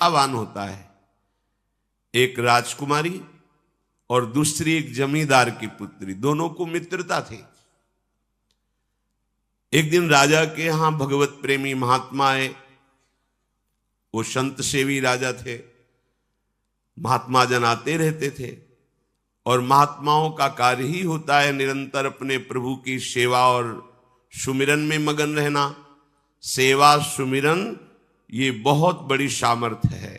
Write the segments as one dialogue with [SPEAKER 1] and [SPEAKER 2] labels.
[SPEAKER 1] आह्वान होता है। एक राजकुमारी और दूसरी एक जमींदार की पुत्री, दोनों को मित्रता थी। एक दिन राजा के यहां भगवत प्रेमी महात्मा आए। वो संत सेवी राजा थे। महात्मा जन आते रहते थे और महात्माओं का कार्य ही होता है निरंतर अपने प्रभु की सेवा और सुमिरन में मगन रहना। सेवा सुमिरन ये बहुत बड़ी सामर्थ्य है।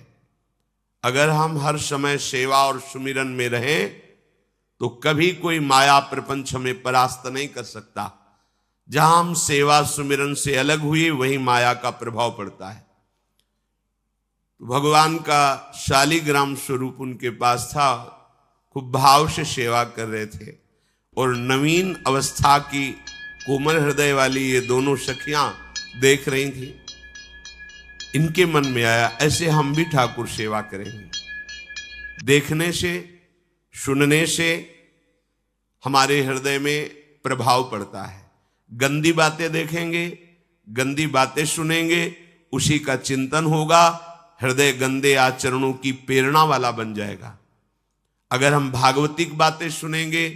[SPEAKER 1] अगर हम हर समय सेवा और सुमिरन में रहें तो कभी कोई माया प्रपंच हमें परास्त नहीं कर सकता। जहां हम सेवा सुमिरन से अलग हुए वहीं माया का प्रभाव पड़ता है। तो भगवान का शालिग्राम स्वरूप उनके पास था। खूब भाव से सेवा कर रहे थे और नवीन अवस्था की कोमल हृदय वाली ये दोनों सखियां देख रही थी। इनके मन में आया ऐसे हम भी ठाकुर सेवा करेंगे। देखने से सुनने से हमारे हृदय में प्रभाव पड़ता है। गंदी बातें देखेंगे, गंदी बातें सुनेंगे, उसी का चिंतन होगा, हृदय गंदे आचरणों की प्रेरणा वाला बन जाएगा। अगर हम भागवतिक बातें सुनेंगे,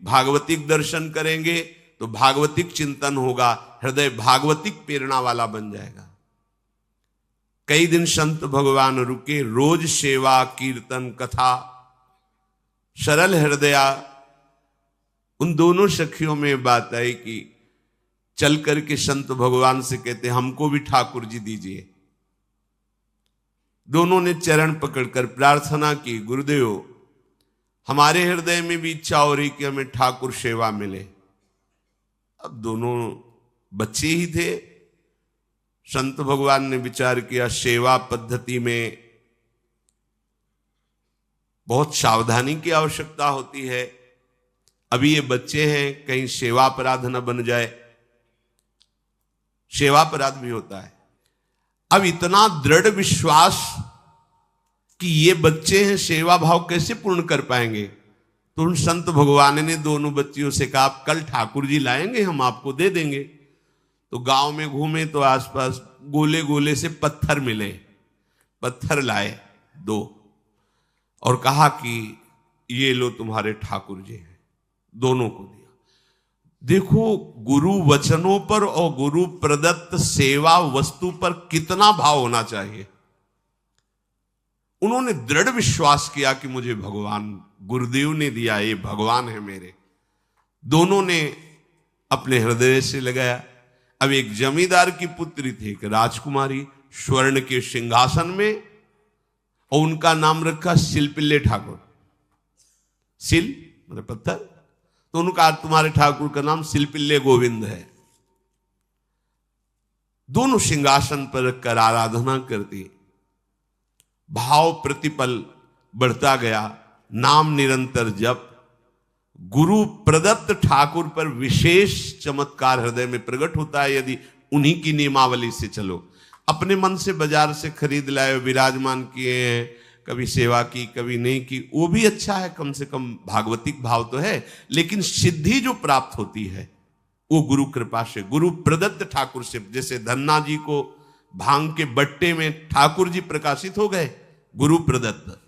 [SPEAKER 1] भागवतिक दर्शन करेंगे तो भागवतिक चिंतन होगा, हृदय भागवतिक प्रेरणा वाला बन जाएगा। कई दिन संत भगवान रुके, रोज सेवा कीर्तन कथा, सरल हृदया। उन दोनों सखियों में बात आई कि चल करके संत भगवान से कहते हमको भी ठाकुर जी दीजिए। दोनों ने चरण पकड़कर प्रार्थना की, गुरुदेव हमारे हृदय में भी इच्छा हो रही कि हमें ठाकुर सेवा मिले। अब दोनों बच्चे ही थे। संत भगवान ने विचार किया सेवा पद्धति में बहुत सावधानी की आवश्यकता होती है। अभी ये बच्चे हैं, कहीं सेवा अपराध न बन जाए। सेवा अपराध भी होता है। अब इतना दृढ़ विश्वास कि ये बच्चे हैं, सेवा भाव कैसे पूर्ण कर पाएंगे। तो उन संत भगवान ने दोनों बच्चियों से कहा आप कल ठाकुर जी लाएंगे, हम आपको दे देंगे। तो गांव में घूमे तो आसपास गोले गोले से पत्थर मिले। पत्थर लाए 2 और कहा कि ये लो तुम्हारे ठाकुर जी हैं। दोनों को दिया। देखो गुरु वचनों पर और गुरु प्रदत्त सेवा वस्तु पर कितना भाव होना चाहिए। उन्होंने दृढ़ विश्वास किया कि मुझे भगवान गुरुदेव ने दिया, ये भगवान है मेरे। दोनों ने अपने हृदय से लगाया। अब एक जमींदार की पुत्री थी, एक राजकुमारी, स्वर्ण के सिंहासन में, और उनका नाम रखा शिलपिल्ले ठाकुर। शिल मतलब पत्थर, तो उनका तुम्हारे ठाकुर का नाम शिलपिल्ले गोविंद है। दोनों सिंहासन पर रखकर आराधना करती। भाव प्रतिपल बढ़ता गया, नाम निरंतर जप। गुरु प्रदत्त ठाकुर पर विशेष चमत्कार हृदय में प्रकट होता है यदि उन्हीं की नियमावली से चलो। अपने मन से बाजार से खरीद लाए, विराजमान किए हैं, कभी सेवा की कभी नहीं की, वो भी अच्छा है, कम से कम भागवतिक भाव तो है। लेकिन सिद्धि जो प्राप्त होती है वो गुरु कृपा से, गुरु प्रदत्त ठाकुर से। जैसे धन्ना जी को भांग के बट्टे में ठाकुर जी प्रकाशित हो गए, गुरु प्रदत्त।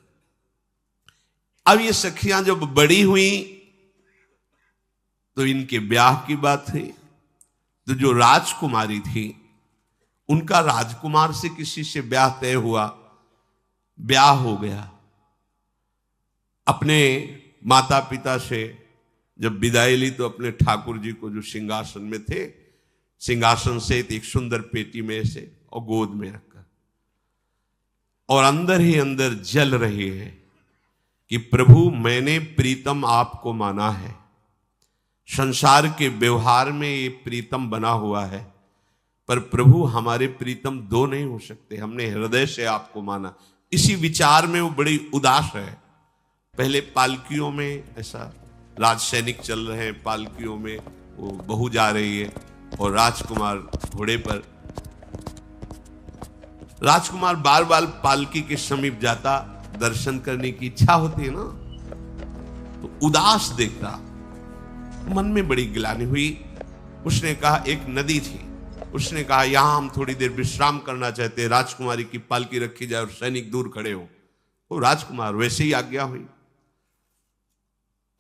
[SPEAKER 1] अब ये सखियां जब बड़ी हुई तो इनके ब्याह की बात हुई। तो जो राजकुमारी थी उनका राजकुमार से किसी से ब्याह तय हुआ, ब्याह हो गया। अपने माता पिता से जब विदाई ली तो अपने ठाकुर जी को जो सिंहासन में थे, सिंहासन से एक सुंदर पेटी में से और गोद में रखकर, और अंदर ही अंदर जल रही है कि प्रभु मैंने प्रीतम आपको माना है। संसार के व्यवहार में ये प्रीतम बना हुआ है, पर प्रभु हमारे प्रीतम 2 नहीं हो सकते, हमने हृदय से आपको माना। इसी विचार में वो बड़ी उदास है। पहले पालकियों में ऐसा राज सैनिक चल रहे हैं, पालकियों में वो बहू जा रही है और राजकुमार घोड़े पर। राजकुमार बार बार पालकी के समीप जाता, दर्शन करने की इच्छा होती है ना, तो उदास देखता, मन में बड़ी गिलानी हुई। उसने कहा एक नदी थी, उसने कहा यहां हम थोड़ी देर विश्राम करना चाहते हैं, राजकुमारी की पालकी रखी जाए और सैनिक दूर खड़े हो। वो राजकुमार वैसे ही आज्ञा हुई।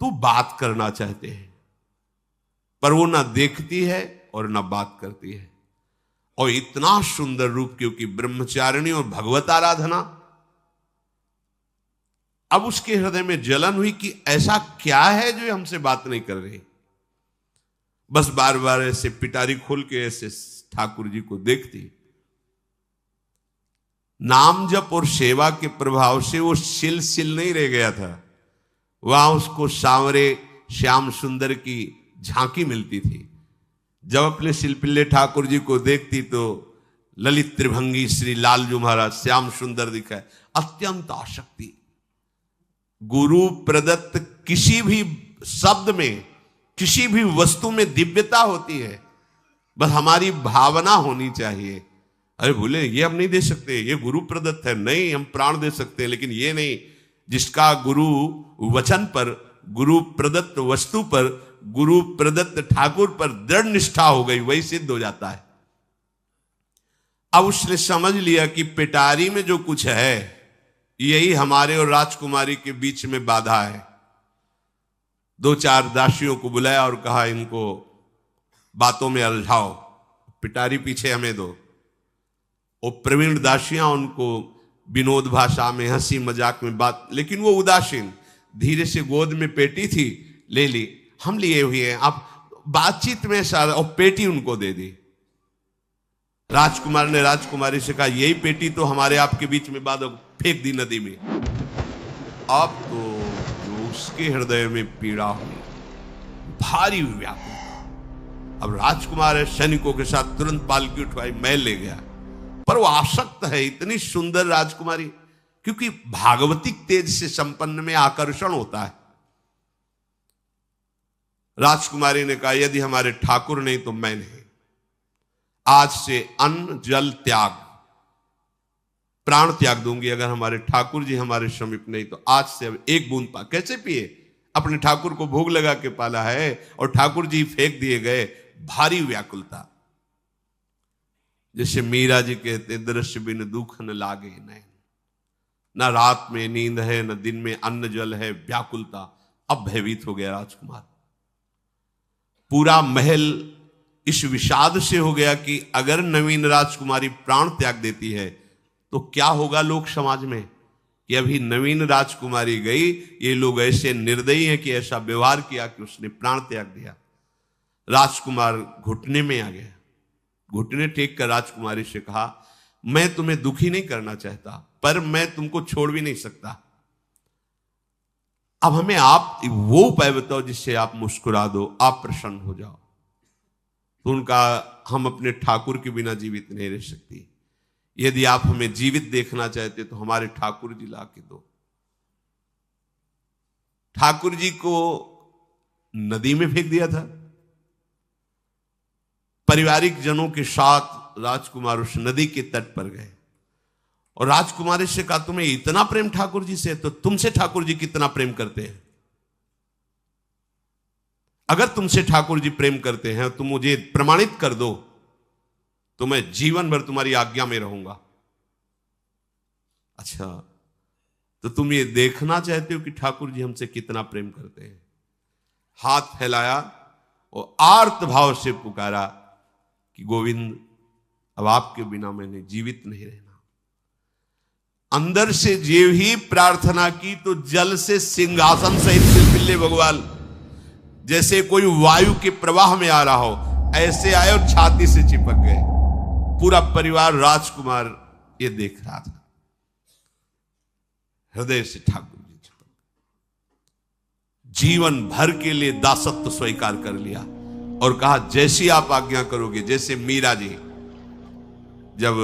[SPEAKER 1] तो बात करना चाहते हैं, पर वो ना देखती है और ना बात करती है। और इतना सुंदर रूप, क्योंकि ब्रह्मचारिणी और भगवत आराधना। अब उसके हृदय में जलन हुई कि ऐसा क्या है जो हमसे बात नहीं कर रही। बस बार बार ऐसे पिटारी खोल के ऐसे ठाकुर जी को देखती। नाम जप और सेवा के प्रभाव से वो सिल नहीं रह गया था। वहां उसको सांवरे श्याम सुंदर की झांकी मिलती थी। जब अपने शिल्पिल्ले ठाकुर जी को देखती तो ललित त्रिभंगी श्री लालजू महाराज श्याम सुंदर दिखाए, अत्यंत आसक्ति। गुरु प्रदत्त किसी भी शब्द में, किसी भी वस्तु में दिव्यता होती है, बस हमारी भावना होनी चाहिए। अरे बोले ये हम नहीं दे सकते, ये गुरु प्रदत्त है। नहीं, हम प्राण दे सकते हैं, लेकिन ये नहीं। जिसका गुरु वचन पर, गुरु प्रदत्त वस्तु पर, गुरु प्रदत्त ठाकुर पर दृढ़ निष्ठा हो गई, वही सिद्ध हो जाता है। अब उसने समझ लिया कि पिटारी में जो कुछ है यही हमारे और राजकुमारी के बीच में बाधा है। 2-4 दासियों को बुलाया और कहा इनको बातों में उलझाओ, पिटारी पीछे हमें दो। और प्रवीण दासियां उनको विनोद भाषा में, हंसी मजाक में बात, लेकिन वो उदासीन। धीरे से गोद में पेटी थी, ले ली, हम लिए हुए हैं, आप बातचीत में सारा, और पेटी उनको दे दी। राजकुमार ने राजकुमारी से कहा यही पेटी तो हमारे आपके बीच में बात, फेंक दी नदी में। अब तो जो उसके हृदय में पीड़ा हुई, भारी व्याकुलता। अब राजकुमार है, सैनिकों के साथ तुरंत पालकी उठवाई, महल ले गया। पर वो आसक्त है, इतनी सुंदर राजकुमारी, क्योंकि भागवतिक तेज से संपन्न में आकर्षण होता है। राजकुमारी ने कहा यदि हमारे ठाकुर नहीं तो मैं नहीं। आज से अन्न जल त्याग, प्राण त्याग दूंगी अगर हमारे ठाकुर जी हमारे समीप नहीं तो। आज से अब एक बूंद पा, कैसे पिए? अपने ठाकुर को भोग लगा के पाला है और ठाकुर जी फेंक दिए गए। भारी व्याकुलता। जैसे मीरा जी कहते, दृश्य बिन दुख न लागे नैन, न रात में नींद है न दिन में अन्न जल है, व्याकुलता। अब भयभीत हो गया राजकुमार। पूरा महल इस विषाद से हो गया कि अगर नवीन राजकुमारी प्राण त्याग देती है तो क्या होगा लोक समाज में, कि अभी नवीन राजकुमारी गई, ये लोग ऐसे निर्दयी हैं कि ऐसा व्यवहार किया कि उसने प्राण त्याग दिया। राजकुमार घुटने में आ गया। घुटने टेक कर राजकुमारी से कहा मैं तुम्हें दुखी नहीं करना चाहता, पर मैं तुमको छोड़ भी नहीं सकता। अब हमें आप वो उपाय बताओ जिससे आप मुस्कुरा दो, आप प्रसन्न हो जाओ। तो उनका, हम अपने ठाकुर के बिना जीवित नहीं रह सकती। यदि आप हमें जीवित देखना चाहते तो हमारे ठाकुर जी ला के दो। ठाकुर जी को नदी में फेंक दिया था। पारिवारिक जनों के साथ राजकुमार उस नदी के तट पर गए और राजकुमारी से कहा तुम्हें इतना प्रेम ठाकुर जी से, तो तुमसे ठाकुर जी कितना प्रेम करते हैं? अगर तुमसे ठाकुर जी प्रेम करते हैं तो मुझे प्रमाणित कर दो, तो मैं जीवन भर तुम्हारी आज्ञा में रहूंगा। अच्छा, तो तुम ये देखना चाहते हो कि ठाकुर जी हमसे कितना प्रेम करते हैं? हाथ फैलाया और आर्त भाव से पुकारा कि गोविंद, अब आपके बिना मैंने जीवित नहीं रहना। अंदर से जेव ही प्रार्थना की तो जल से सिंहासन सहित शिल्पिल्ले भगवान जैसे कोई वायु के प्रवाह में आ रहा हो, ऐसे आए और छाती से चिपक गए। पूरा परिवार, राजकुमार ये देख रहा था। हृदय से ठाकुर जी चिपक, जीवन भर के लिए दासत्व स्वीकार कर लिया और कहा जैसी आप आज्ञा करोगे। जैसे मीरा जी, जब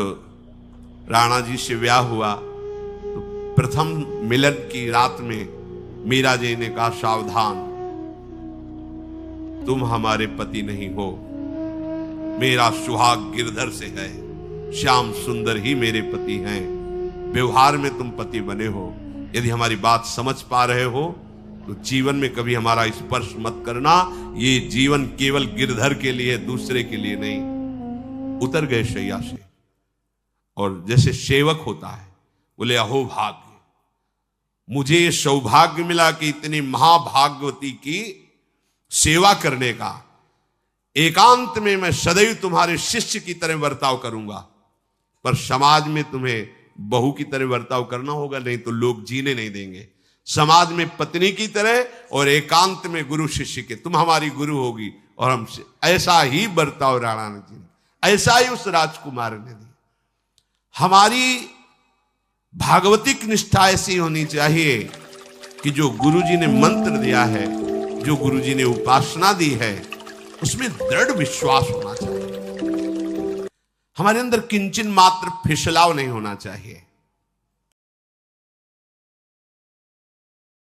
[SPEAKER 1] राणा जी से ब्याह हुआ तो प्रथम मिलन की रात में मीरा जी ने कहा सावधान, तुम हमारे पति नहीं हो, मेरा सुहाग गिरधर से है, श्याम सुंदर ही मेरे पति हैं। व्यवहार में तुम पति बने हो। यदि हमारी बात समझ पा रहे हो तो जीवन में कभी हमारा स्पर्श मत करना। ये जीवन केवल गिरधर के लिए, दूसरे के लिए नहीं। उतर गए शैया से और जैसे सेवक होता है बोले अहो भाग्य, मुझे ये सौभाग्य मिला कि इतनी महाभागवती की सेवा करने का। एकांत में मैं सदैव तुम्हारे शिष्य की तरह बर्ताव करूंगा, पर समाज में तुम्हें बहू की तरह बर्ताव करना होगा, नहीं तो लोग जीने नहीं देंगे। समाज में पत्नी की तरह और एकांत में गुरु शिष्य के, तुम हमारी गुरु होगी और हमसे ऐसा ही बर्ताव राणा ने जी, ऐसा ही उस राजकुमार ने दिया। हमारी भागवतिक निष्ठा ऐसी होनी चाहिए कि जो गुरुजी ने मंत्र दिया है, जो गुरुजी ने उपासना दी है, उसमें दृढ़ विश्वास होना चाहिए। हमारे अंदर किंचन मात्र फिसलाव नहीं होना चाहिए।